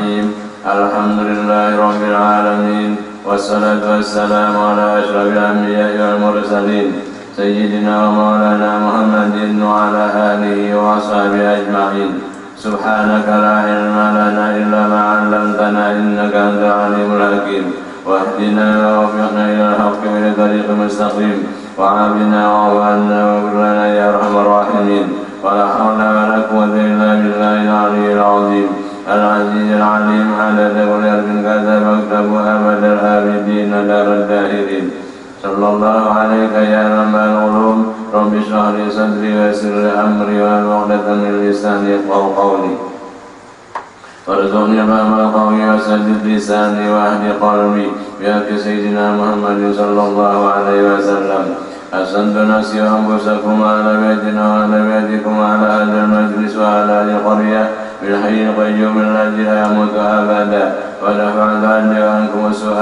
الرحيم الحمد لله رب العالمين والصلاة والسلام على أشرف الأنبياء والمرسلين سيدنا ومولانا محمد وعلى آله وأصحابه أجمعين سبحانك لا علم لنا إلا ما علمتنا إنك أنت العليم الحكيم واهدنا ووفقنا إلى الحق وإلى طريق مستقيم وعافنا واعف عنا واغفر لنا يا أرحم الراحمين ولا حول ولا قوة إلا بالله العلي العظيم العزيز العليم عدد كل حرف كتب واكتب أبد الآبدين دار الداهرين صلى الله عليك يا منبع العلوم رب اشرح لي صدري ويسر لي أمري واحلل عقدة من لساني يفقهوا قولي وارزقني فهم القول وسدد لساني واهد قلبي بحق سيدنا محمد صلى الله عليه وسلم أحسنت نفسي وأنفسكم على بيتنا وعلى بيتكم وعلى أهل المجلس وعلى أهل القرية بالحي القيوم الذي لا يموت أبدا ودفعت عني وعنكم السوء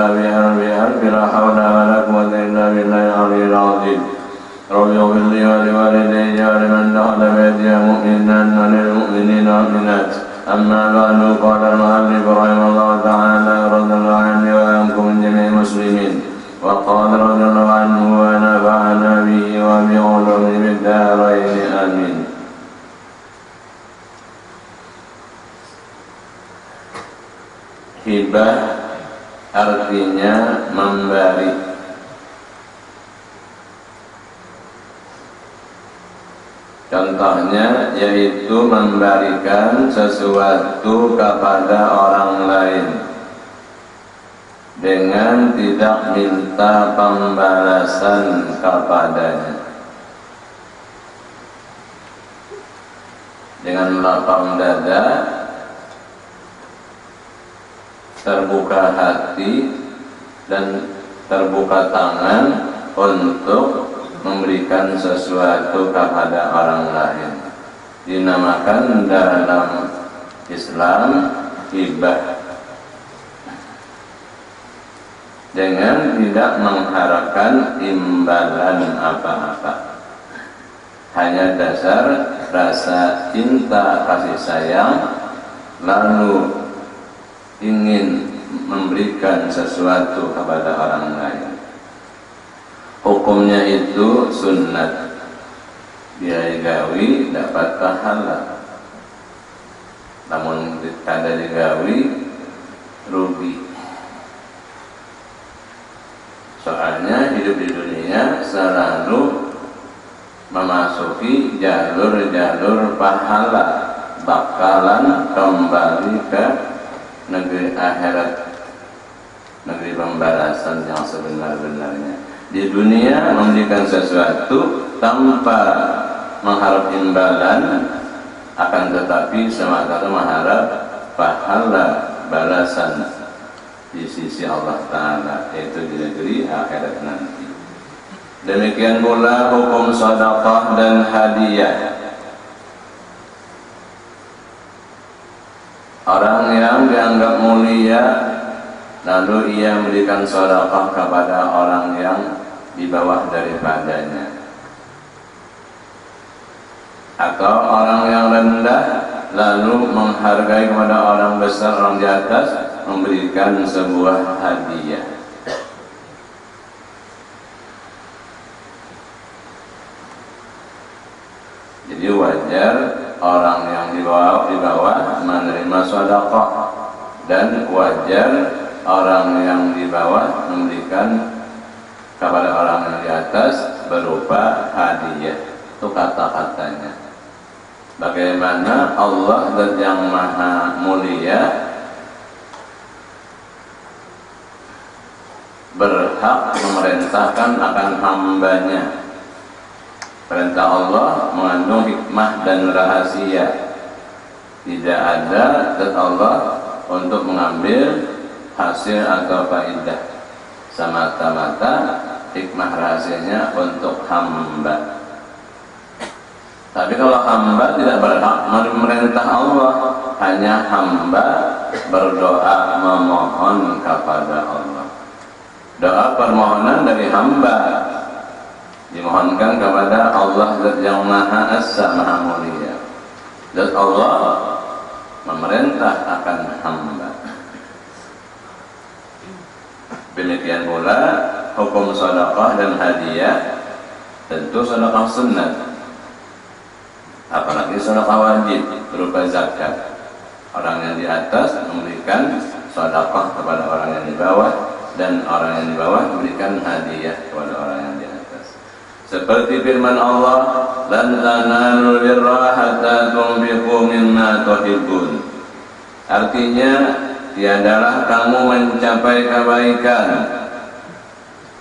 بحرب لا حول ولا قوة إلا بالله العلي العظيم رب اغفر لي ولوالدي ولمن دخل بيتي مؤمنا وللمؤمنين والمؤمنات أما بعد قال المؤلف رحمه الله تعالى رضي الله عني وعنكم من جميع المسلمين وقال رضي الله عنه ونفعنا به وبعلومه بالدارين آمين. Hibah artinya memberi. Contohnya yaitu memberikan sesuatu kepada orang lain dengan tidak minta pembalasan kepadanya, dengan lapang dada, terbuka hati dan terbuka tangan untuk memberikan sesuatu kepada orang lain. Dinamakan dalam Islam hibah, dengan tidak mengharapkan imbalan apa-apa, hanya dasar rasa cinta kasih sayang, lalu ingin memberikan sesuatu kepada orang lain. Hukumnya itu sunnat, biaya gawi dapat pahala, namun kada digawi rugi. Soalnya hidup di dunia selalu memasuki jalur-jalur pahala, bakalan kembali ke negeri akhirat, negeri pembalasan yang sebenar-benarnya. Di dunia memberikan sesuatu tanpa mengharap imbalan, akan tetapi semata mengharap pahala balasan di sisi Allah Ta'ala, yaitu di negeri akhirat nanti. Demikian pula hukum sedekah dan hadiah. Orang yang dianggap mulia lalu ia memberikan sedekah kepada orang yang di bawah daripadanya, atau orang yang rendah lalu menghargai kepada orang besar, orang di atas, memberikan sebuah hadiah. Jadi wajar orang yang di bawah menerima sedekah, dan wajar orang yang di bawah memberikan kepada orang yang di atas berupa hadiah. Itu kata-katanya. Bagaimana Allah yang Maha Mulia berhak memerintahkan akan hambanya. Perintah Allah mengandung hikmah dan rahasia. Tidak ada zat Allah untuk mengambil hasil atau faidah, semata-mata hikmah rahasianya untuk hamba. Tapi kalau hamba tidak berhak memerintah Allah, hanya hamba berdoa memohon kepada Allah. Doa permohonan dari hamba dimohonkan kepada Allah zat yang Maha Esa, Maha Mulia. Zat Allah memerintah akan hamba. Demikian pula hukum sedekah dan hadiah, tentu sedekah sunnah, apalagi sedekah wajib berupa zakat. Orang yang di atas memberikan sedekah kepada orang yang di bawah, dan orang yang di bawah memberikan hadiah kepada orang yang di atas. Seperti firman Allah, lan tanalul birra hatta tunfiqu mimma tuhibbun. Artinya, tiadalah kamu mencapai kebaikan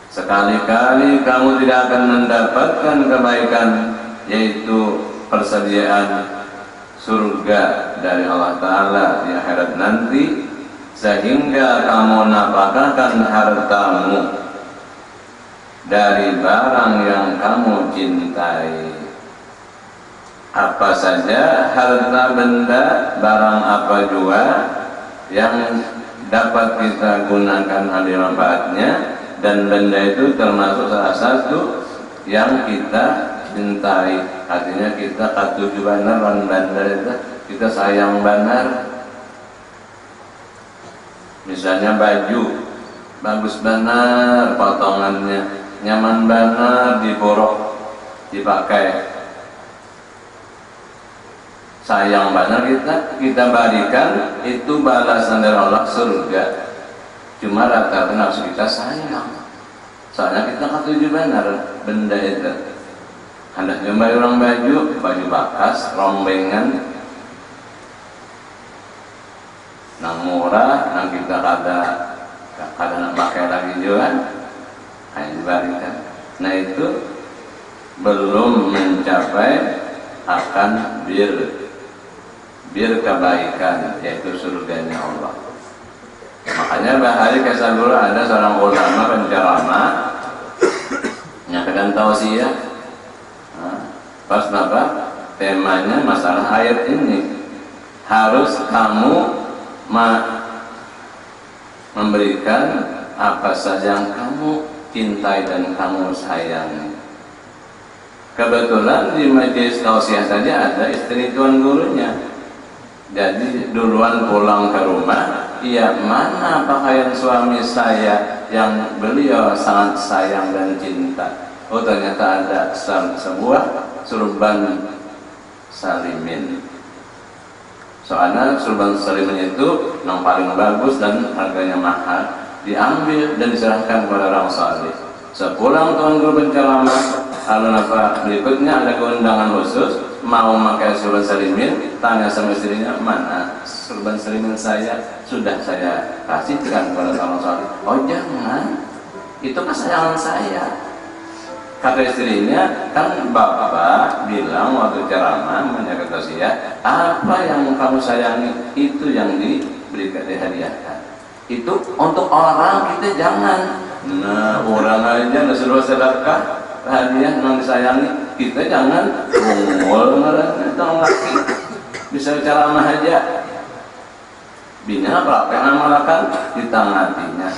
sekali-kali kamu tidak akan mendapatkan kebaikan, yaitu persediaan surga dari Allah Ta'ala di akhirat nanti, sehingga kamu nafkahkan hartamu dari barang yang kamu cintai. Apa saja harta benda, barang apa juga yang dapat kita gunakan ambil manfaatnya, dan benda itu termasuk salah satu yang kita cintai. Artinya kita katuju banar dan bandar itu kita sayang banar. Misalnya baju bagus banar, potongannya nyaman banar, diborok dipakai, sayang banar, kita berikan, itu balasan dari Allah surga. Cuma rata-rata nafsu kita sayang, soalnya kita katuju banar benda itu. Hendak nyombai orang baju bekas, rombengan, nang murah, nang kita kada nak pakai lagi juga, hanya diberikan. Nah itu belum mencapai akan bir kebaikan, yaitu surganya Allah. Makanya bahari kisah dulu ada seorang ulama penceramah menyampaikan tausiah. Pas apa? Temanya masalah ayat ini, harus kamu memberikan apa saja yang kamu cintai dan kamu sayangi. Kebetulan di majelis tausiah saja ada istri tuan gurunya. Jadi duluan pulang ke rumah, iya mana pakaian suami saya yang beliau sangat sayang dan cinta. Oh ternyata ada sebuah surban salimin. Soalnya surban salimin itu yang paling bagus dan harganya mahal, diambil dan diserahkan kepada orang saleh. Sepulang tuan guru penceramah, alun-alun berikutnya ada keundangan khusus, mau pakai surban salimin, tanya sama istrinya, mana surban salimin saya, sudah saya kasihkan kepada orang saleh. Oh jangan, itu kesayangan saya. Kata istrinya, kan bapak bilang waktu ceramah menjaga tausiah, apa yang kamu sayangi itu yang diberikan, dihadiahkan. Itu untuk orang, kita jangan. Nah orang aja disuruh sedekah, hadiah yang disayangi, kita jangan bungul ngerana laki. Bisa ceramah aja, bina apa yang amalkan ditangatinya.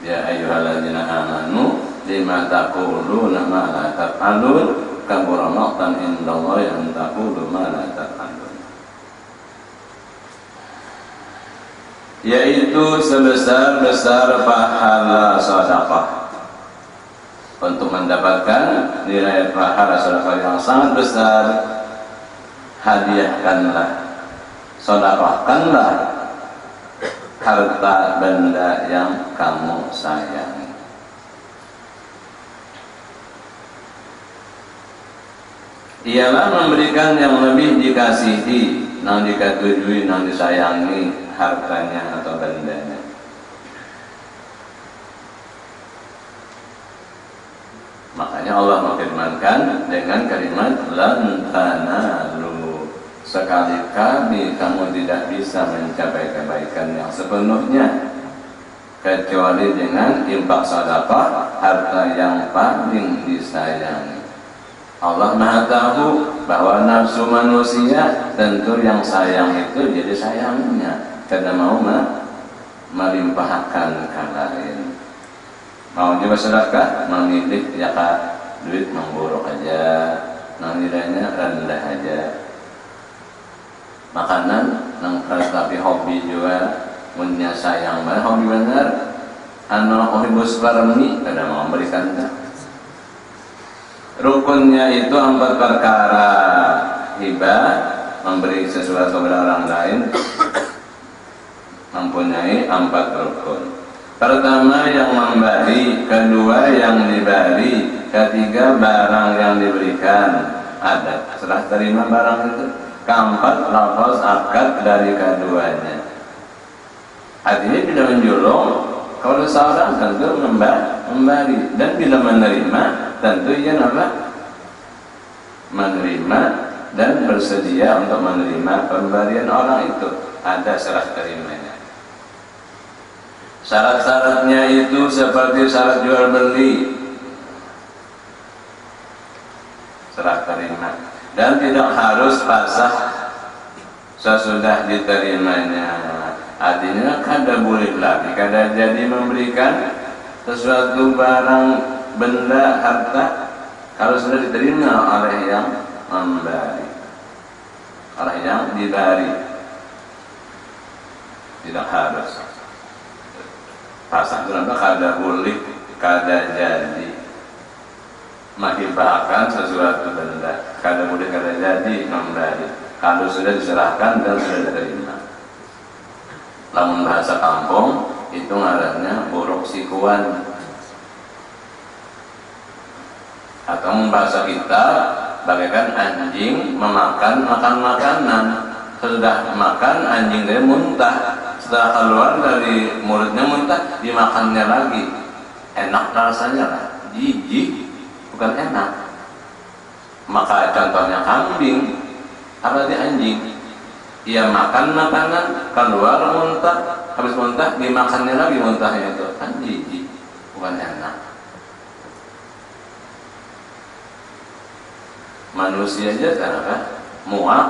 Ya ayyuhalladzina amanu lima taquluna ma la taf'alun kabura maqtan indallahi an taqulu ma la taf'alun. Yaitu sebesar-besar pahala sedekah. Untuk mendapatkan nilai pahala sedekah yang sangat besar, hadiahkanlah, sedekahkanlah harta benda yang kamu sayangi. Ialah memberikan yang lebih dikasihi, yang dikatujui, yang disayangi hartanya atau bendanya. Makanya Allah memfirmankan dengan kalimat lan tanalu, sekali-kali kamu tidak bisa mencapai kebaikan yang sepenuhnya kecuali dengan infak sedekah, harta yang paling disayangi. Allah Maha tahu bahwa nafsu manusia tentu yang sayang itu jadi sayangnya karena mau melimpahkan ke lain. Mau juga sedekah, memilih ya duit memburuk aja, nilainya rendah aja. Makanan yang tapi hobi juga, punya sayang banget, hobi benar. Uhibus farmi, kada mau memberikan. Rukunnya itu 4 perkara. Hibah, memberi sesuatu kepada orang lain, mempunyai 4 rukun. Pertama yang memberi, kedua yang diberi, ketiga barang yang diberikan. Ada serah terima barang itu. Keempat, lafaz akad dari keduanya. Artinya bila menjulung, kalau seorang tentu memberi, dan bila menerima tentu ia menerima dan bersedia untuk menerima pemberian orang itu. Ada serah terimanya. Syarat-syaratnya itu seperti syarat jual beli, serah terima, dan tidak harus pasah sesudah diterimanya. Artinya kada boleh lagi kada jadi memberikan sesuatu barang, benda, harta kalau sudah diterima oleh yang memberi, oleh yang diberi. Tidak harus pasang itu, kada boleh, kada jadi menghibahkan sesuatu benda, kada boleh, kada jadi memberi kalau sudah diserahkan dan sudah diterima. Lamun bahasa kampung itu ngarannya buruk sikuan, atau bahasa kita bagaikan anjing memakan makanan. Sudah makan, anjing dia muntah, setelah keluar dari mulutnya muntah, dimakannya lagi. Enak rasanya lah, jijik, bukan enak. Maka contohnya kambing, apalagi anjing, ia makan makanan, keluar muntah, habis muntah dimakannya lagi, muntahnya itu kan jijik, bukan enak. Manusia aja kan muak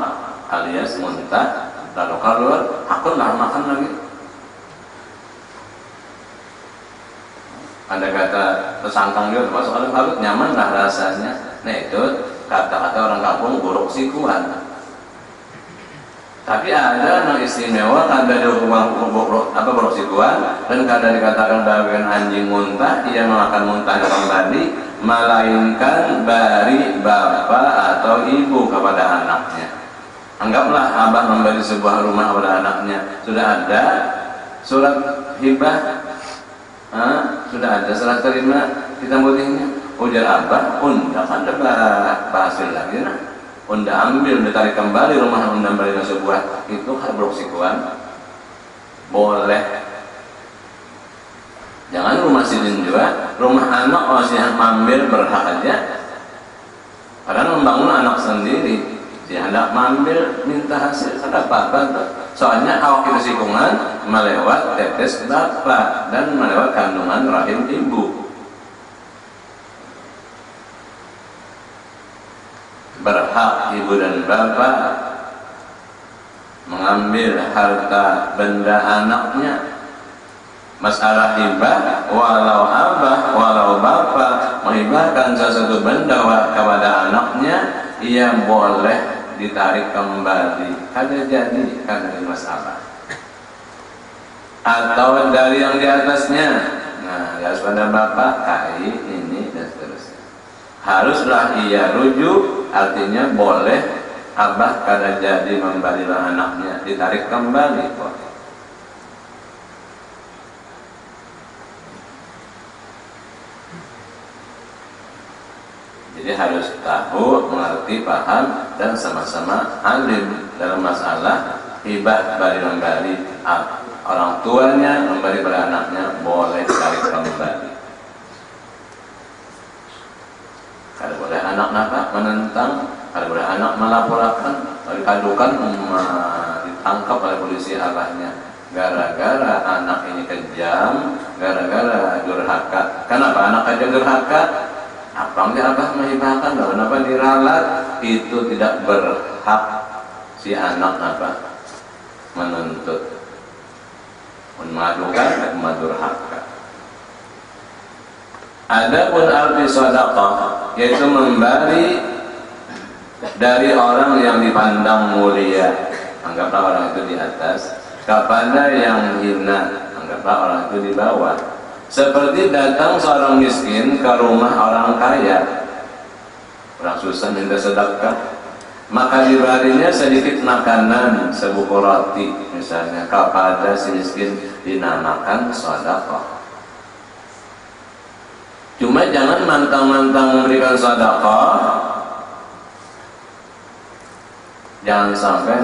alias muntah, lalu keluar, aku nggak makan lagi. Ada kata tersangkang juga termasuk alut-alut, nyaman lah rasanya. Nah itu kata-kata orang kampung buruk sikuan. Tapi ada yang istimewa, kada ada hubungan buruk sikuan, dan kada dikatakan bagian anjing muntah, ia memakan muntahnya kembali, melainkan bari bapak atau ibu kepada anaknya. Anggaplah abah memberi sebuah rumah kepada anaknya, sudah ada surat hibah, sudah ada serah terima hitam putihnya. Ujar abah, unda kan ada hasil lagi, unda ambil, unda tarik kembali rumah, unda beri sebuah, itu kan buruk sikuan. Boleh. Jangan rumah sidin juga, rumah anak masih mampir berhak aja. Karena membangun anak sendiri, si anak mampir minta hasil, kada apa-apa. Soalnya awak itu sikungan melewat tetes bapak dan melewat kandungan rahim ibu. Berhak ibu dan bapak mengambil harta benda anaknya. Masalah hibah, walau abah, walau bapak menghibahkan sesuatu benda kepada anaknya, ia boleh ditarik kembali, kada jadi, kada masalah. Atau dari yang di atasnya, nah di atas pada bapak, kai, ini dan seterusnya. Haruslah ia rujuk, artinya boleh abah kada jadi membalilah anaknya, ditarik kembali kok. Jadi harus tahu, mengerti, paham, dan sama-sama alim dalam masalah hibah bari memberi. Orang tuanya memberi pada anaknya boleh tarik kembali. Kalau boleh anak nakal menentang, kalau boleh anak melaporkan, dikadukan, ditangkap oleh polisi abahnya. Gara-gara anak ini kejam, gara-gara durhaka. Kenapa anak kejam durhaka? Abang dia abah menghibahkan, kenapa diralat? Itu tidak berhak si anak apa menuntut, memadukan dan madurhaka. Adapun arti sedekah yaitu memberi dari orang yang dipandang mulia. anggaplah orang itu di atas, kepada yang hina, anggaplah orang itu di bawah. Seperti datang seorang miskin ke rumah orang kaya, orang susah minta sedekah, maka diberinya sedikit makanan, sebuku roti misalnya, kepada si miskin, dinamakan sedekah. Cuma jangan mantang-mantang memberikan sedekah, jangan sampai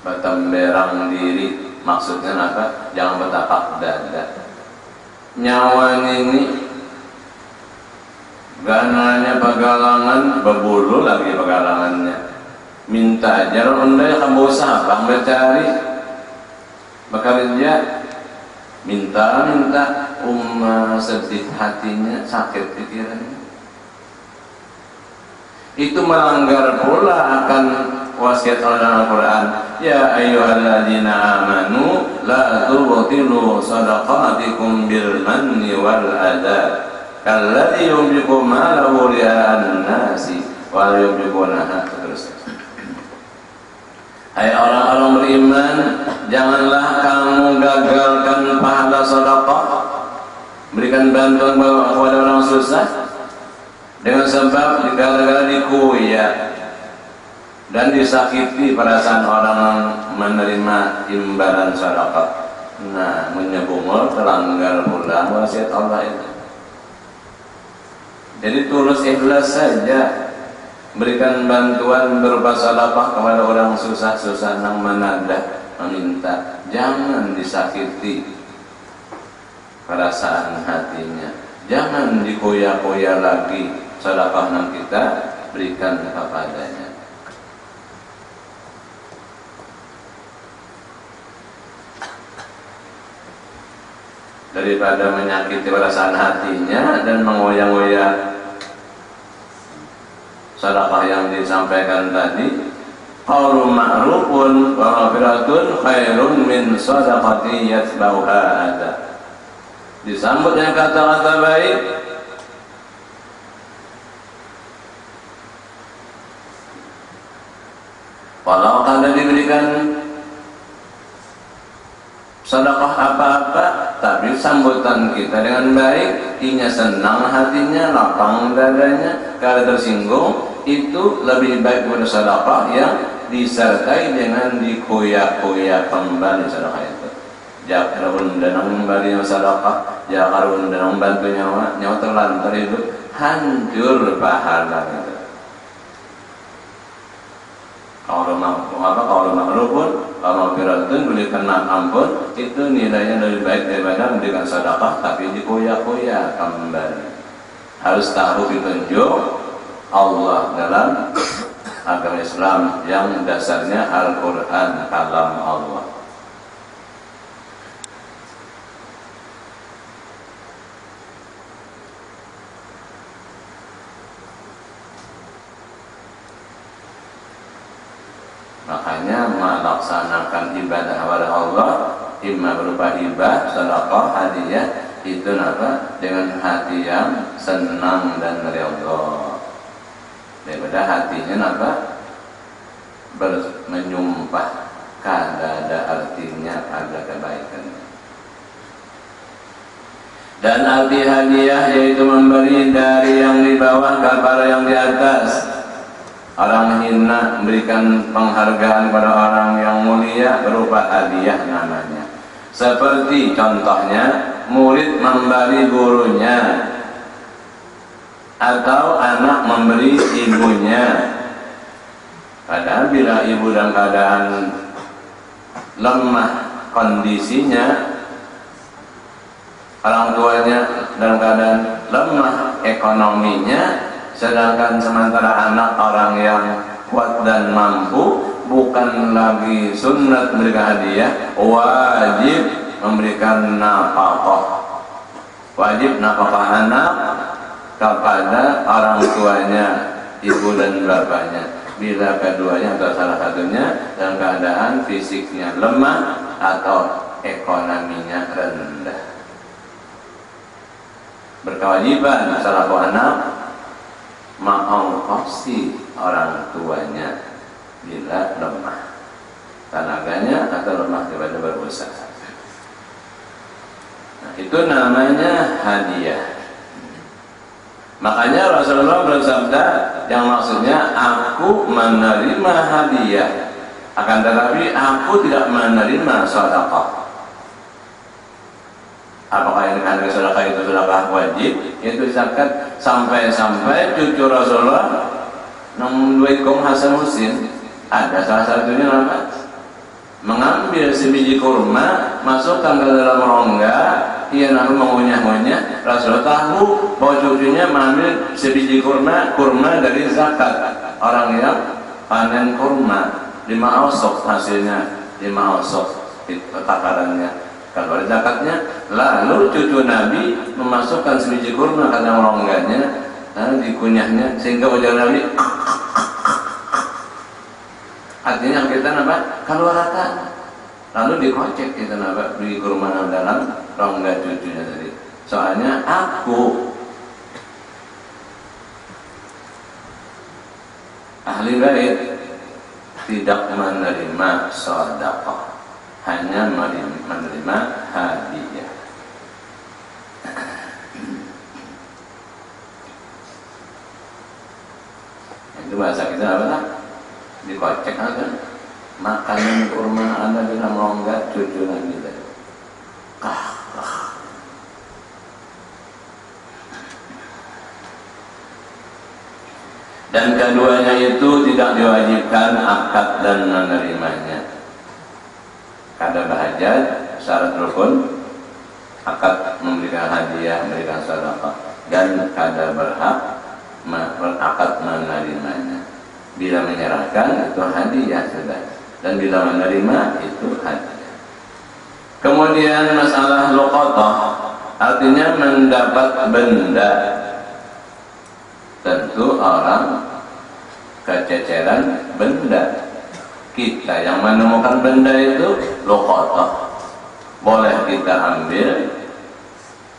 batamberang diri, maksudnya jangan bertapak dada. Nyawa ini gananya pagalangan, berbulu lagi pagalangannya, minta ajar undai kamu usah bang mencari bekerja, minta sedih hatinya, sakit pikirannya. Itu melanggar pula akan wasiat Allah dalam Al-Quran. Ya ayyuhalladzina amanu la tubtilu sadaqatikum bil manni wal adha kalladzi yunfiqu malahu ria'an nasi wa la yunfiqunaha. Terus, hai orang-orang beriman, janganlah kamu gagalkan pahala sedekah, berikan bantuan kepada orang susah dengan sebab gara-gara dikuya dan disakiti perasaan orang menerima imbalan sedekah. Nah, menyebungul terlanggar pula wasiat Allah itu. Jadi tulus ikhlas saja berikan bantuan berupa sedekah kepada orang susah-susah yang menadah meminta. Jangan disakiti perasaan hatinya, jangan dikoya-koya lagi sedekah yang kita berikan kepadanya. Daripada menyakiti perasaan hatinya dan mengoyak-oyak sedekah yang disampaikan tadi, qaulun ma'rufun wa maghfiratun khairun min shadaqatin yatba'uha adha. Disambut dengan kata-kata baik, walau kada diberikan sedekah apa-apa, tapi sambutan kita dengan baik, inya senang hatinya, lapang dadanya, kada tersinggung, itu lebih baik pada sedekah yang disertai dengan dikoyak-koyak kembali sedekah itu. Jakar undanang kembali yang sedekah, jakar undanang bantu nyawa terlantar itu hancur pahala itu. Kalau maklum kalau maghfiratun berikan ampun, itu nilainya lebih baik daripada memberikan sedekah tapi dikoyak-koyak kembali. Harus tahu petunjuk Allah dalam agama Islam yang dasarnya Al-Quran, kalam Allah. Makanya melaksanakan ibadah kepada Allah, imma berupa hibah, sedekah, hadiah, itu dengan hati yang senang dan ridha, daripada hatinya menyumpah kada ada artinya, ada kebaikan. Dan arti hadiah yaitu memberi dari yang di bawah kepada yang di atas. Orang hina memberikan penghargaan pada orang yang mulia berupa hadiah namanya. Seperti contohnya murid memberi gurunya, atau anak memberi ibunya. Padahal bila ibu dalam keadaan lemah kondisinya, orang tuanya dalam keadaan lemah ekonominya, sedangkan sementara anak orang yang kuat dan mampu, bukan lagi sunat memberikan hadiah, wajib memberikan nafkah. Wajib nafkah anak kepada orang tuanya, ibu dan bapaknya, bila keduanya atau salah satunya dalam keadaan fisiknya lemah atau ekonominya rendah. Berkewajiban salah anak mengongkosi orang tuanya bila lemah tenaganya atau lemah daripada berusaha. Nah, itu namanya hadiah. Makanya Rasulullah bersabda yang maksudnya aku menerima hadiah, akan tetapi aku tidak menerima sedekah. Apakah ini kan sedekah itu sedekah wajib? Itu zakat. Sampai-sampai cucu Rasulullah duitkum Hasan Husin ada salah satunya apa? Mengambil sebiji kurma, masukkan ke dalam rongga, ia lalu mengunyah-ngunyah. Rasulullah tahu bahwa cucunya mengambil sebiji kurma dari zakat. Orang yang panen kurma 5 ausok hasilnya, 5 ausok takarannya. Kalau ada zakatnya, lalu cucu Nabi memasukkan sebiji kurma ke dalam rongganya, lalu dikunyahnya sehingga wajah Nabi artinya kita apa? Keluarkan. Lalu dikocek kita apa? Beli kurma dalam rongga cucunya tadi. Soalnya aku ahli bait tidak menerima sedekah, hanya menerima hadiah. Itu bahasa kita apa? Dikocek aja. Makanan kurma Anda bisa melonggak cucu lagi tadi. Dan keduanya itu tidak diwajibkan akad dan menerimanya. Kada bahajat syarat rukun, akad memberikan hadiah, memberikan sedekah, dan kada berhak akad menerimanya. Bila menyerahkan itu hadiah sudah, dan bila menerima itu hadiah. Kemudian masalah luqatah, artinya mendapat benda. Tentu orang kececeran benda. Kita yang menemukan benda itu luqatah, boleh kita ambil,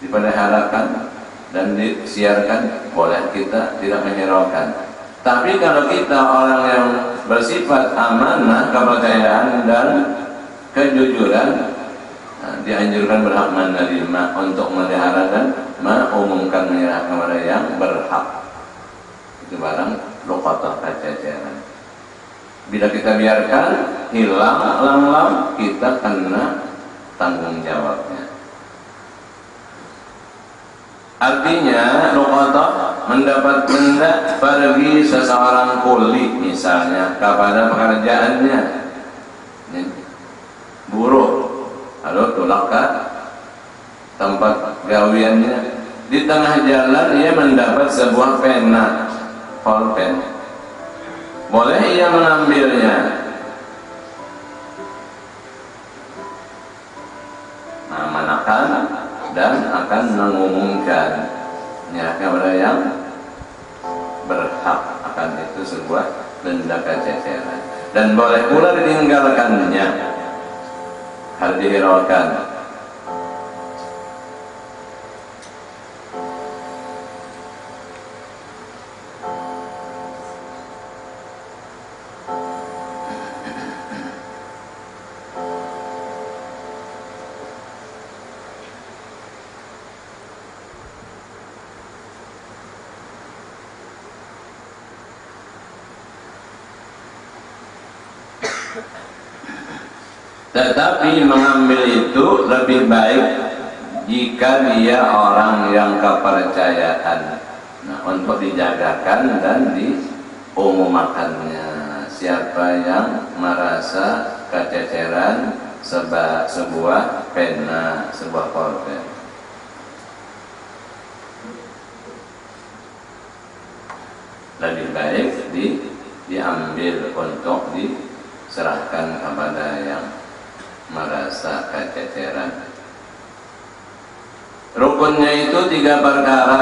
dipeliharakan dan disiarkan, boleh kita tidak menghiraukan. Tapi kalau kita orang yang bersifat amanah, kepercayaan dan kejujuran, dianjurkan berhak menerima untuk memelihara dan mengumumkan menyerah kepada yang berhak. Itu barang luqatah kececeran. Bila kita biarkan hilang lam-lam, kita kena tanggung jawabnya. Artinya luqatah mendapat benda pergi seseorang kuli misalnya kepada pekerjaannya, buruh, lalu tulak ke tempat gawiannya. Di tengah jalan ia mendapat sebuah pena, pulpen. Boleh ia mengambilnya. Nah, manakan dan akan mengumumkan menyerahkan kepada yang berhak akan itu sebuah benda kececeran, dan boleh pula ditinggalkannya, harus dihiraukan. Tetapi mengambil itu lebih baik jika dia orang yang kepercayaan, untuk dijagakan dan diumumkannya. Siapa yang merasa kececeran sebuah pena, sebuah pulpen, lebih baik diambil untuk diserahkan kepada yang merasa kececeran. Rukunnya itu 3 perkara.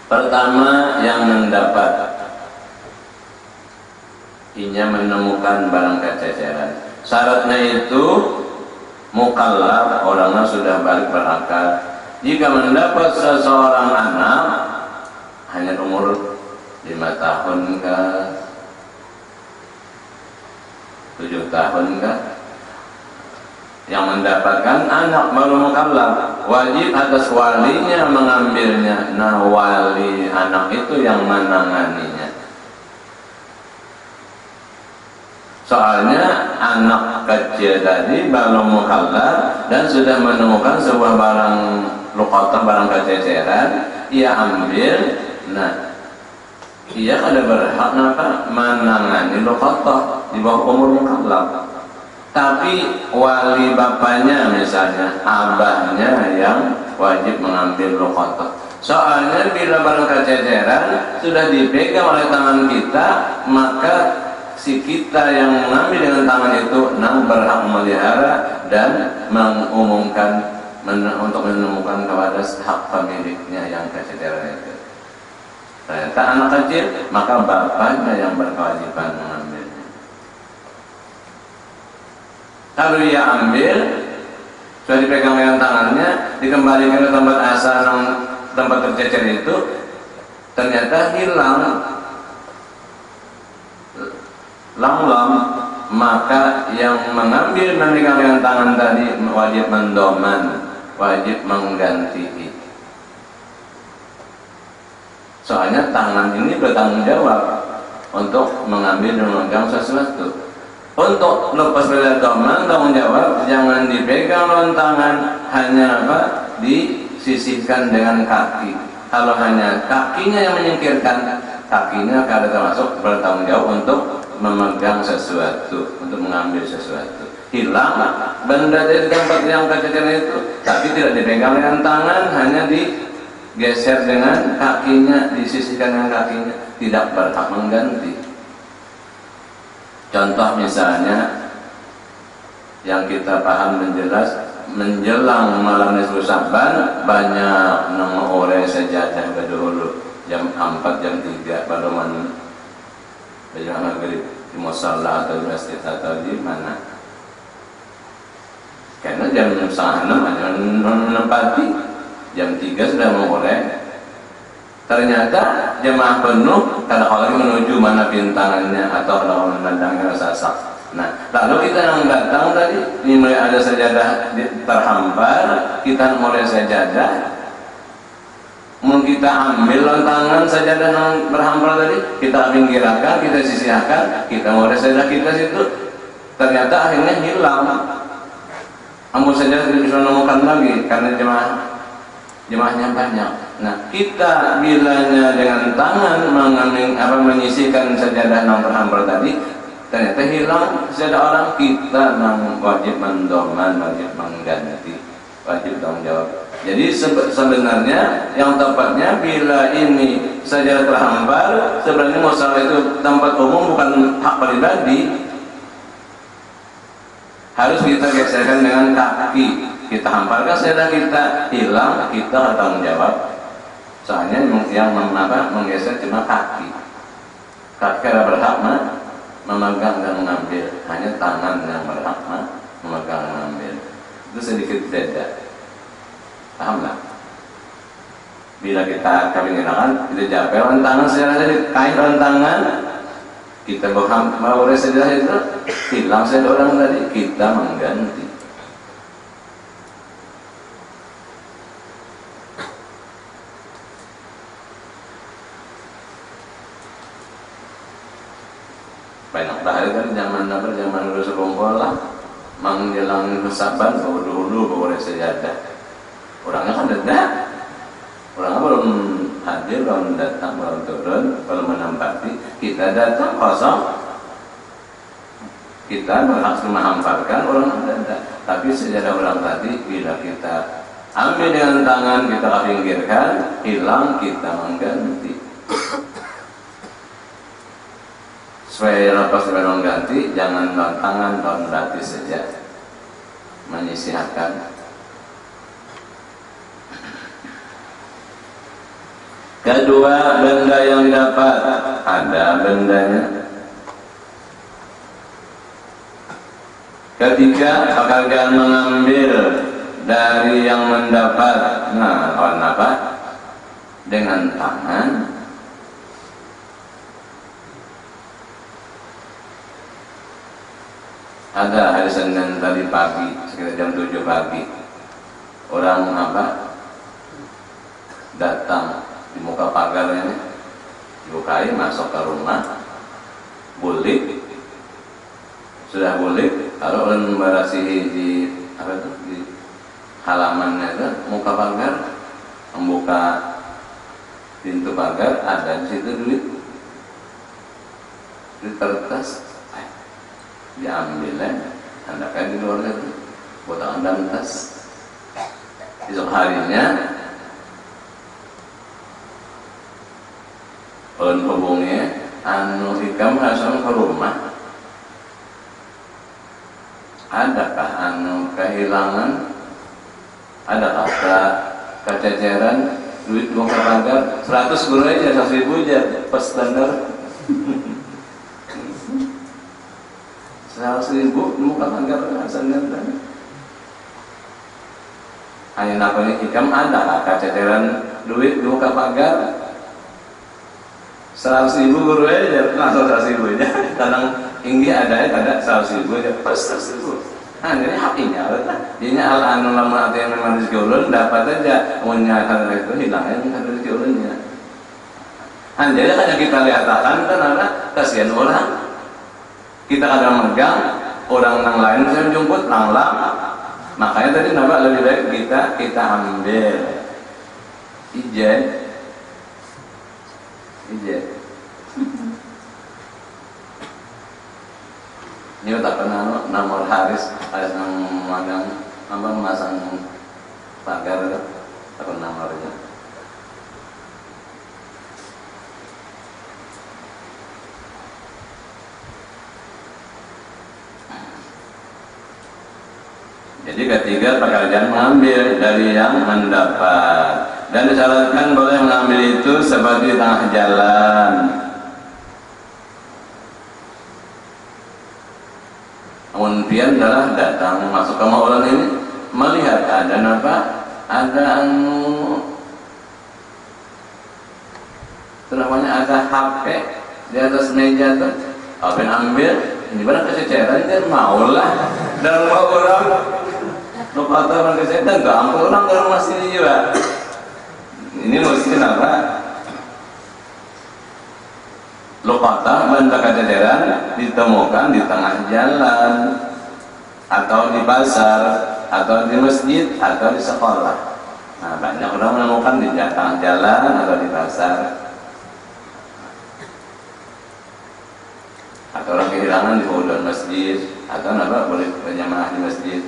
Pertama, yang mendapat, inya menemukan barang kececeran. Syaratnya itu mukallaf, orangnya sudah balik berakal. Jika mendapat seseorang anak hanya umur 5 tahun kah, 7 tahun kah? Yang mendapatkan anak baru mukallaf, wajib atas walinya mengambilnya. Nah, wali anak itu yang menanganinya. Soalnya anak kecil tadi baru mukallaf dan sudah menemukan sebuah barang luqatah, barang kececeran, ia ambil. Nah, ia ada berhak apa? Menangani luqatah di bawah umur mukallaf. Tapi wali bapaknya misalnya, abahnya yang wajib mengambil luqatah. Soalnya bila barang kececeran sudah dipegang oleh tangan kita, maka si kita yang mengambil dengan tangan itu berhak memelihara dan mengumumkan untuk menemukan kepada hak pemiliknya yang kecederaan itu. Ternyata anak kecil, maka bapaknya yang berkewajiban mengambilnya. Kalau ia ambil, sudah dipegang dengan tangannya, dikembalikan ke tempat asal tempat tercecer itu, ternyata hilang, lam, maka yang mengambil memegang dengan tangan tadi wajib mendoman, wajib mengganti. Soalnya tangan ini bertanggung jawab untuk mengambil dan memegang sesuatu. Untuk lepas dari doman, tanggung jawab jangan dipegang dengan tangan, hanya apa? Disisihkan dengan kaki. Kalau hanya kakinya yang menyingkirkan, kakinya kada termasuk bertanggung jawab untuk memegang sesuatu, untuk mengambil sesuatu. Hilang benda dari tempat yang kecil itu, tapi tidak dipegang dengan tangan, hanya digeser dengan kakinya, disisihkan dengan kakinya, tidak berhak mengganti. Contoh misalnya yang kita paham menjelas, menjelang malam nisfu Sya'ban banyak nemu oleh sejadah dahulu jam 4 jam 3 baru baju maghrib di musalla atau di masjid atau di mana. Karena jam 5:30 ada menempati, jam 3 sudah mulai. Ternyata jemaah penuh, kalau lagi menuju mana bintangannya atau kalau memandangnya sasak. Nah, lalu kita yang datang tadi, ini mulai ada sajadah terhampar, kita mulai sajadah, mau kita ambil lontangan sajadah yang berhampar tadi, kita pinggirkan, kita sisihkan, kita mulai sajadah kita situ, ternyata akhirnya hilang. Ambil sajadah tidak bisa menemukan lagi karena jemaahnya banyak. Nah, kita bilanya dengan tangan menyisihkan sajadah yang terhampar tadi, ternyata hilang sajadah orang, kita wajib mendoman, wajib mengganti, wajib tanggung jawab. Jadi sebenarnya yang tepatnya bila ini sajadah terhampar, sebenarnya musala itu tempat umum, bukan hak pribadi. Harus kita geserkan dengan kaki, kita hamparkan sajadah kita, hilang, kita tanggung jawab. Soalnya yang menggeser cuma kaki. Kaki ada berhak memegang dan mengambil, hanya tangan yang berhak memegang dan mengambil. Itu sedikit beda. Paham tak? Bila kita kawin-kawin, kita japel tangan sejarah jadi kain tangan, kita mau sejarah itu hilang saja orang tadi, kita mengganti. Banyak bahaya kan zaman dulu sekumpul lah, menjelang Sya'ban dulu boleh sejadah. Orangnya kan datang, orangnya belum hadir, belum datang, belum turun, belum menempati. Kita datang kosong, kita berhak menghamparkan, orang datang. Tapi sejadah orang tadi bila kita ambil dengan tangan, kita pinggirkan, hilang, kita mengganti. Supaya lepas dari mengganti, jangan tangan, berarti saja menyisihkan. Kedua, benda yang didapat, ada bendanya. Ketiga, pekerjaan mengambil dari yang mendapat. Nah, apa? Dengan tangan Ada hari Senin tadi pagi sekitar jam 7 pagi orang datang di muka pagarnya, dibukain masuk ke rumah, bulik, sudah bulik, kalau orang membarasihi di di halamannya itu muka pagar, membuka pintu pagar, ada di situ duit kertas, diambilnya, andakan di luar itu, botakan dalam tas. Esok harinya, ulun hubungnya, anu Hikam langsung ke rumah. Adakah anu kehilangan? Adakah kececeran duit muka pagar 100 guru aja 100.000 aja pas standar 100.000 muka pagar standar. Hanya namanya Hikam, ada kececeran duit muka pagar 100.000 guru aja langsung 100.000 aja. Kadang tinggi ada 100.000 aja pas 100.000. Nah ini haknya, ini al-anu lama atau yang memang rezeki ulun dapat aja, punya karena itu hilangnya karena rezeki ulunnya. Jadi hanya kita lihatkan karena kasihan orang, kita kadang megang orang yang lain saya menjemput lang-lang, makanya tadi nampak lebih baik kita ambil ijazah. Ini tak kenal nomor Haris yang magang masang pagar apa nomornya. Jadi ketiga, pekerjaan mengambil dari yang mendapat, dan disyaratkan boleh mengambil itu seperti tengah jalan. Kemudian adalah datang masuk ke maulan ini, melihat ada apa? Ada ada HP di atas meja tuh. Apa ambil? Ini barang kececeran dia maulah dan mau orang lupa orang kececeran gampang orang ke rumah sini juga. Ini mesti apa? Lokata benda kecederan ditemukan di tengah jalan atau di pasar atau di masjid atau di sekolah. Nah, banyak orang menemukan di tengah jalan atau di pasar, atau orang kehilangan di hudud masjid atau apa boleh berjamaah di masjid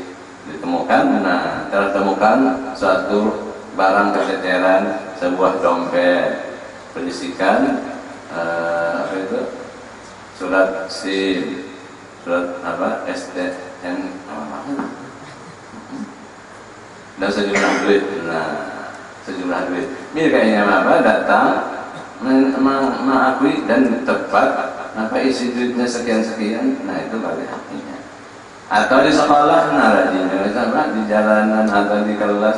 ditemukan. Nah, tertemukan suatu barang kecederan, sebuah dompet berisikan apa itu surat SIM, surat apa STM dan sejumlah duit. Nah, sejumlah duit ini kayaknya apa datang mengakui dan tepat apa isi duitnya sekian. Nah, itu bagi haknya. Atau di sekolah, nah rajinnya sama di jalanan atau di kelas,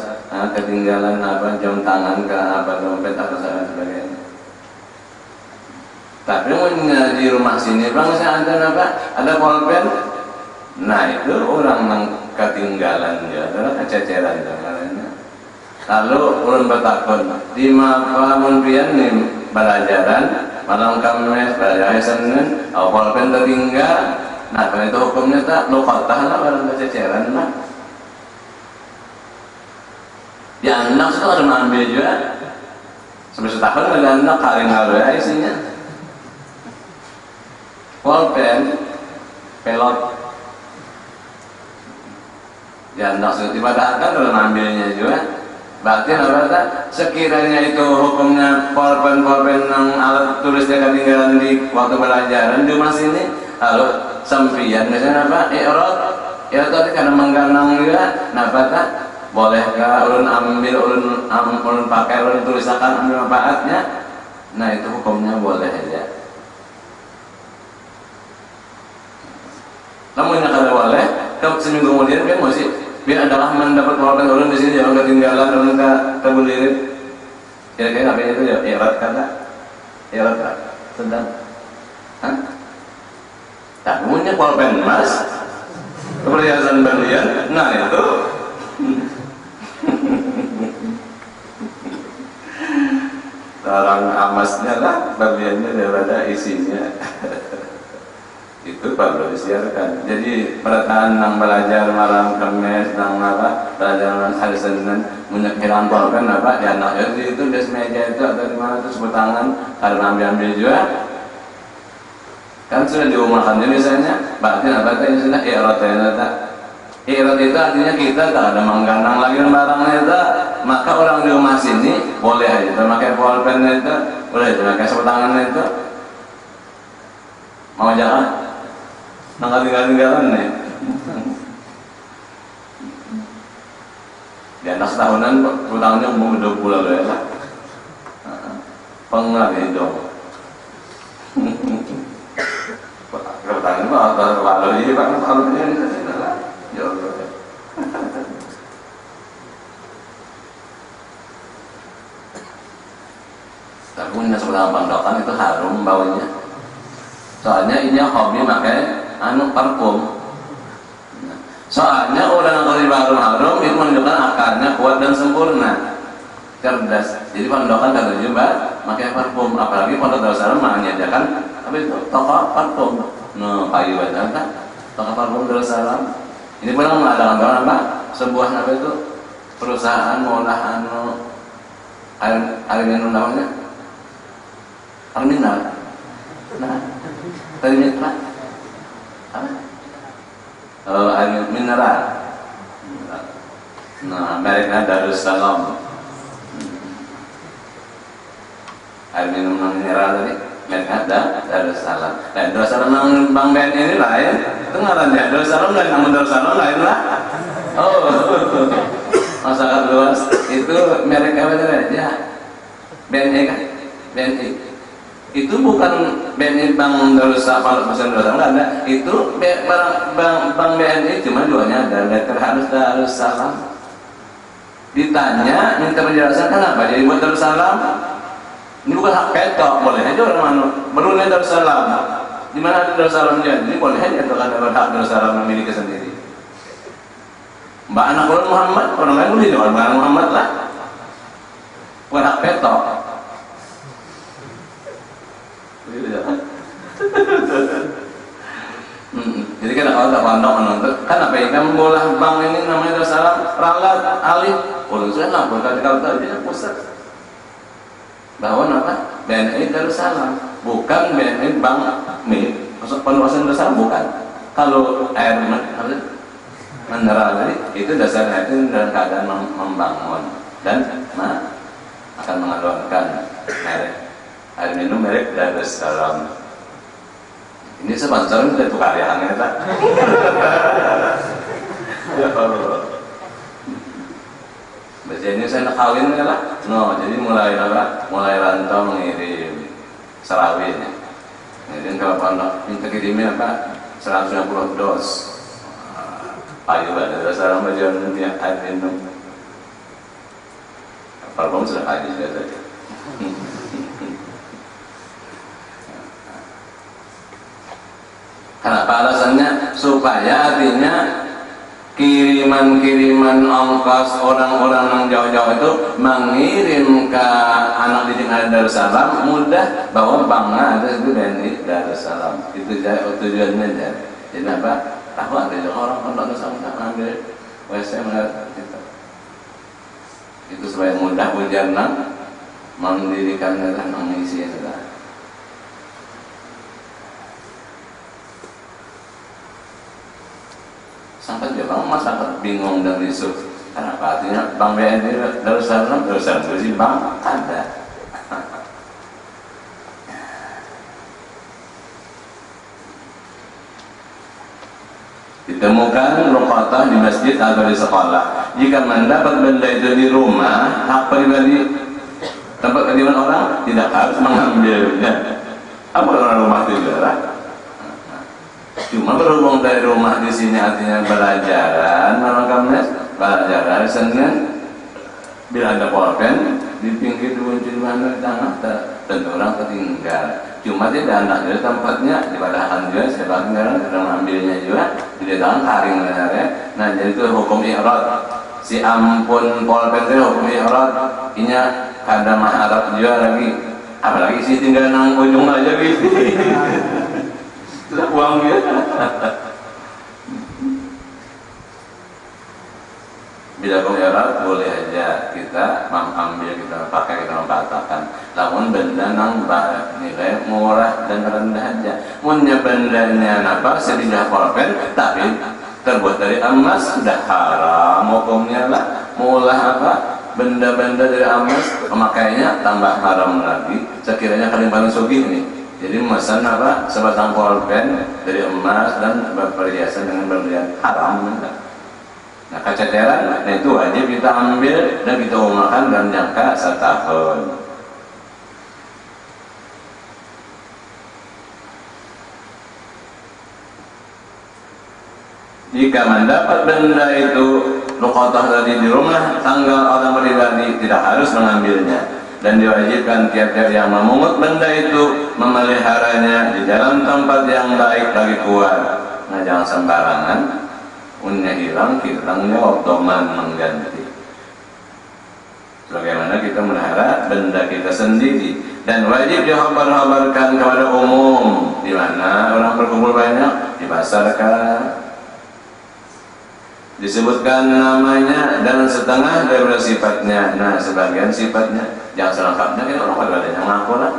ketinggalan apa jam tangan ke apa dompet atau sebagainya. Tapi di rumah sini bang saya ada apa? Ada pulpen. Nah itu orang yang ketinggalan dia adalah kececeran namanya. Lalu orang bertakun di mana munpian nih pelajaran malam Kamis pelajaran Senin, pulpen tertinggal. Nah kalau itu hukumnya tak lokatah lah orang kececeran lah. Ya anak sekarang mengambil juga. Sampai setahun ada anak karing ya isinya. Pulpen, pelot, ya tidak tiba-tiba kalau ngambilnya juga. Berarti apa? Sekiranya itu hukumnya pulpen yang alat tulisnya ketinggalan di waktu pelajaran di rumah sini, lalu sempian misalnya apa? Ya tadi karena mengganang juga. Nah, apa? Bolehkah ulun ambil, ulun pakai, ulun tulisakan ambil manfaatnya? Nah itu hukumnya boleh aja. Namun yang kada boleh, seminggu kemudian kan masih biar adalah mendapat pulpen ulun di sini jangan ketinggalan ulun kebulirin. Kira-kira apa itu ya? Irat sedang. Hah? Tak punya pulpen mas, perhiasan berlian. Nah itu orang amasnya lah berliannya daripada isinya. Itu perlu disiarkan. Jadi perasaan nang belajar malam kemes nang apa belajar hari Senin menyekiran kan apa di anak itu di meja itu atau di mana itu sebut tangan karena ambil juga kan sudah diumumkan misalnya berarti apa itu sudah irat itu artinya kita tak ada mengganang lagi barangnya itu, maka orang di rumah sini boleh aja pakai pulpen itu boleh pakai sebut tangan itu mau jangan nggak tinggal-tinggalan nih. Di anak setahunan, tahunnya umur 20 lalu ya lah. Pengar itu. Kebetulan pak, lalu ini pak, lalu ini lah. Jauh. Tapi punya sebelah pandokan itu harum baunya. Soalnya ini hobi pakai parfum. Soalnya orang yang baru harum itu menunjukkan akarnya kuat dan sempurna, cerdas. Jadi pondokan kata juga pakai parfum, apalagi pondok Darussalam menyediakan apa itu toko parfum. No kayu banget kan, toko parfum Darussalam. Ini pun mengadakan apa? Sebuah apa itu perusahaan mengolah air minum namanya terminal. Nah, terminal. Air mineral. Nah, mereknya Darussalam. Air minum mineral tadi mereknya Darussalam. Dan Darussalam yang Bang Ben ini lain. Itu ngarannya Darussalam dan namun Darussalam lain lah. Oh, masyarakat luas itu merek apa aja? BNI kan? BNI. Itu bukan BNI Bank Darussalam, nggak ada. Itu Bank BNI cuma duanya ada, letter harus Darussalam. Ditanya minta penjelasan kenapa jadi buat Darussalam. Ini bukan hak petok, boleh aja orang mana berulangnya Darussalam. Di mana ada Darussalamnya? Ini boleh aja kalau ada hak Darussalam memiliki sendiri. Mbak anak orang Muhammad, orang lain boleh juga Mbak Muhammad lah. Bukan hak petok. Jadi kan kalau tak pandang menonton, kan apa yang kamu bola bank ini namanya Darussalam, ralat, alif, boleh saya nggak berkali-kali tadi dia pusat bahwa apa BNI Darussalam bukan BNI Bank milik penguasaan Darussalam bukan. Kalau air mineral tadi itu dasarnya itu dalam keadaan membangun dan akan mengeluarkan merek air minum merek Darussalam. Ini sponsor itu karyaannya tak? Ya Allah. Baca ini saya nak kawin lah. No, jadi mulai apa? Mulai rantau mengirim serawin. Jadi kalau pondok minta kirimin apa? 150 dos. Ayo ada Darussalam bagian dia air minum. Parfum sudah habis saja. Kenapa alasannya? Supaya artinya kiriman-kiriman ongkos orang-orang yang jauh-jauh itu mengirim ke anak didik Darussalam mudah bahwa banknya ada itu BNI Darussalam. Itu tujuannya aja. Jadi apa? Tahu ada orang Darussalam tak ambil WC gitu. Itu supaya mudah ujarna mendirikannya dan mengisi itu. Sampai dia bang masyarakat bingung dan risau. Kenapa? Artinya Bank BNI Darussalam bersih bank ada. Ditemukan luqatah di masjid atau di sekolah. Jika mendapat benda itu di rumah, hak pribadi tempat kediaman orang tidak harus mengambilnya. Apa orang rumah itu lah? Cuma berhubung dari rumah di sini artinya belajaran, malam Kamis belajaran Senin bila ada pulpen di pinggir kunci mana di tengah tentu orang tertinggal. Cuma tidak anak dari tempatnya di padahan juga sebabnya orang ambilnya juga di tangan taring ya. Nah jadi itu hukum i'rad. Si ampun polpen itu hukum i'rad. Inya ada maharap juga lagi, apalagi sih tinggal nang ujung aja gitu. Sudah uang dia. Bila hukum i'rad boleh aja kita ambil, kita pakai, kita mempatahkan. Namun benda nang nilai murah dan rendah aja. Munnya bendanya apa sedikit polpen tapi terbuat dari emas sudah haram hukumnya lah. Mulah apa benda-benda dari emas pemakainya tambah haram lagi. Sekiranya kalian paling sugih nih, jadi memesan apa sebatang polpen dari emas dan perhiasan dengan berlian haram. Nah kececeran, nah itu wajib kita ambil dan kita umakan dalam jangka 1 tahun. Jika mendapat benda itu luqatah tadi di rumah tangga orang pribadi, tidak harus mengambilnya dan diwajibkan tiap-tiap yang memungut benda itu memeliharanya di dalam tempat yang baik lagi kuat. Nah jangan sembarangan, unnya hilang, hilangnya otoman mengganti. Bagaimana kita melihara benda kita sendiri dan wajib dihabar-habarkan kepada umum. Di mana orang berkumpul banyak, di pasar kah, disebutkan namanya dan setengah daripada sifatnya. Nah sebagian sifatnya, jangan selengkapnya, kita orang pada yang ngaku lah.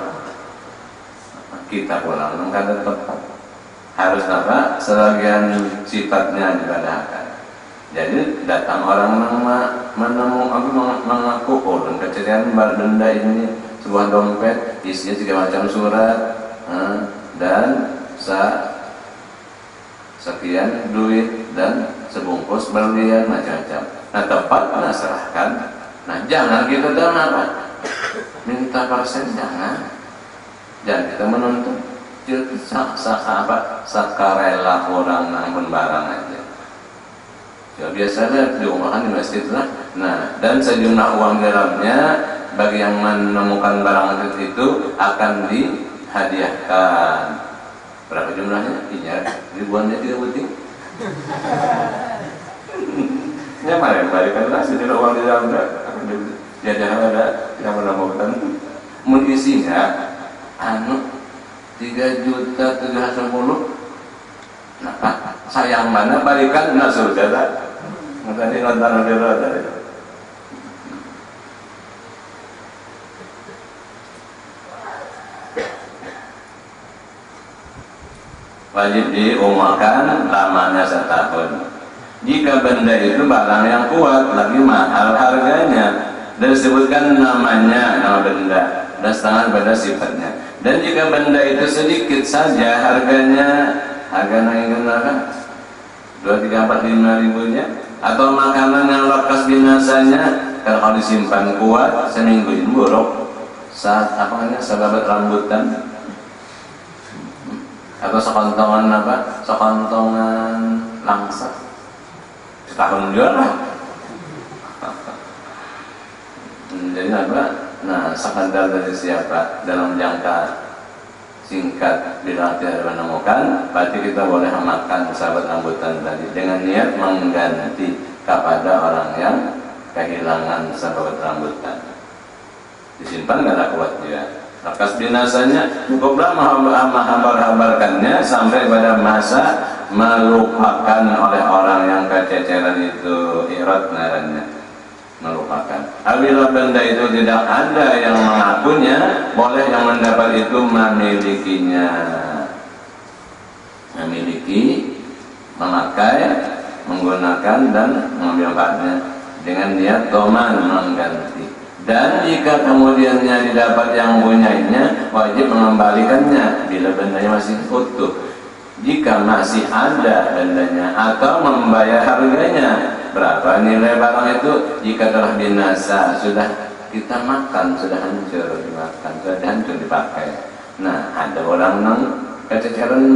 Kita pulang kadang tepat. Harus apa? Sebagian sifatnya dibadahkan. Jadi datang orang mengaku dan keceriaan benda ini sebuah dompet isinya 3 macam surat dan sekian duit dan sebungkus berlian macam-macam. Nah tepat serahkan. Nah jangan kita dalam apa? Minta persen, jangan kita menuntut. Sakarela orang nangkun barang aja. Ya biasanya diumakan di masjid lah. Nah dan sejumlah uang dalamnya bagi yang menemukan barang itu akan dihadiahkan. Berapa jumlahnya? Iya, ribuannya tidak penting. Ya mari balikanlah sejumlah uang di dalamnya akan dijajahan ada yang menemukan. Mengisinya 3.710.000. Nah, sayang mana balikan nak surga tak? Tadi nonton video tadi. Wajib diumakan lamanya 1 tahun. Jika benda itu barang yang kuat, lagi mahal harganya, dan disebutkan namanya, nama benda dan setengah pada sifatnya. Dan jika benda itu sedikit saja harganya, harga naik kenapa? 2, 3, 4, 5 ribunya, atau makanan yang lekas binasanya, kalau disimpan kuat seminggu ini buruk. Saat sahabat rambutan atau sekontongan sekontongan langsa setahun juga lah. Jadi nah sekadar dari siapa dalam jangka singkat bila tidak menemukan, berarti kita boleh makan sahabat rambutan tadi dengan niat mengganti kepada orang yang kehilangan sahabat rambutan. Disimpan karena kuat dia. Lekas binasanya cukuplah menghabar-habarkannya sampai pada masa melupakan oleh orang yang kececeran itu, i'rad ngarannya, melupakan. Apabila benda itu tidak ada yang mengakunya, boleh yang mendapat itu memilikinya, memiliki, memakai, menggunakan dan mengambil manfaatnya dengan niat doman mengganti. Dan jika kemudiannya didapat yang punyanya, wajib mengembalikannya bila bendanya masih utuh. Jika masih ada bendanya atau membayar harganya, berapa nilai barang itu? Jika telah binasa, sudah kita makan, sudah hancur dimakan, sudah hancur dipakai. Nah, ada orang yang kececeran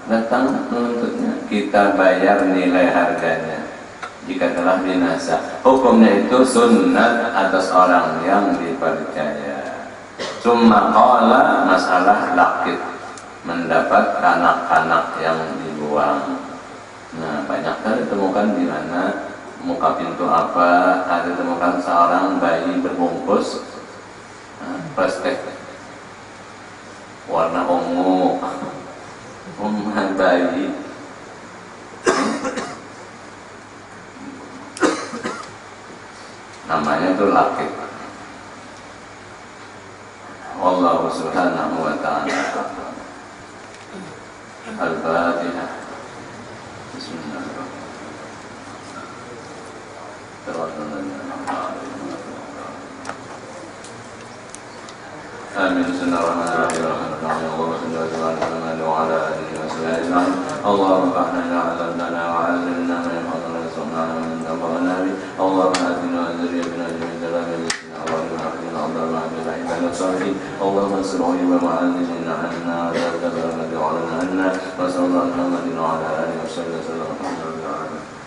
datang menuntutnya, kita bayar nilai harganya. Jika telah binasa, hukumnya itu sunnat atas orang yang dipercaya. Cuma qala masalah lakit, mendapat kanak-kanak yang dibuang. Nah, banyak kan ditemukan di mana muka pintu apa, ada ditemukan seorang bayi berbungkus plastik warna ungu, bayi namanya itu laki. Allah subhanahu wa ta'ala Al-Fatihah. Bismillahirrahmanirrahim. آمين. بسم الله الرحمن الرحيم. الحمد لله اللهم صل وسلم وعلى آله وصحبه أجمعين. اللهم انفعنا بما علمتنا وعلمنا ما ينفعنا وارزقنا من تنفعنا به. اللهم آتنا وذريتنا جميع سلام بسنا اللهم احفظنا اللهم احفظ عبادك الصالحين. اللهم انصر عيوب معلمنا عنا ولا تبارك علينا عنا وصلى الله على محمد وعلى آله وصحبه وسلم. الحمد لله.